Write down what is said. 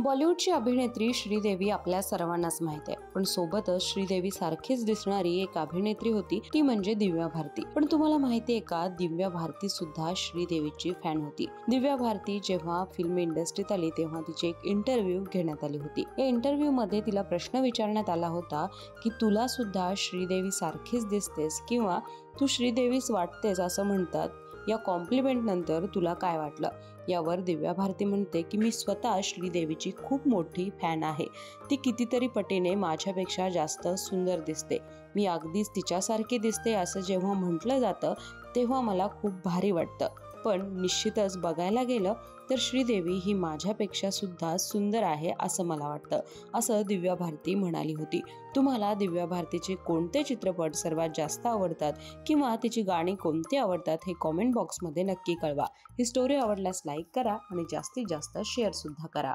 बॉलिवूडची अभिनेत्री श्रीदेवी आपल्या सर्वांनाच माहिती आहे, पण सोबतच श्रीदेवी सारखीच दिसणारी एक अभिनेत्री होती, ती म्हणजे दिव्या भारती। पण तुम्हाला माहिती आहे का, दिव्या भारती सुद्धा श्रीदेवीची फॅन होती। दिव्या भारती जेव्हा फिल्म इंडस्ट्रीत आली तेव्हा तिची एक इंटरव्ह्यू घेण्यात आली होती। या इंटरव्ह्यू मध्ये तिला प्रश्न विचारण्यात आला होता की तुला सुद्धा श्रीदेवी सारखीच दिसतेस किंवा तू श्रीदेवीच वाटतेस असं म्हणतात, या कॉम्प्लिमेंट नंतर तुला काय वाटलं? यावर दिव्या भारती म्हणते की मी स्वतः श्रीदेवीची खूप मोठी फॅन आहे। ती कितीतरी पटीने माझ्यापेक्षा जास्त सुंदर दिसते। मी अगदीच तिच्यासारखी दिसते असं जेव्हा म्हटलं जातं तेव्हा मला खूप भारी वाटतं। पण निश्चितच बघायला गेलं तर श्रीदेवी ही माझ्यापेक्षा सुद्धा सुंदर आहे असं मला वाटतं, असं दिव्या भारती म्हणाली होती। तुम्हाला दिव्या भारतीचे कोणते चित्रपट सर्वात जास्त आवडतात किंवा तिची गाणी कोणती आवडतात हे कॉमेंट बॉक्समध्ये नक्की कळवा। ही स्टोरी आवडल्यास लाईक करा आणि जास्तीत जास्त शेअर सुद्धा करा।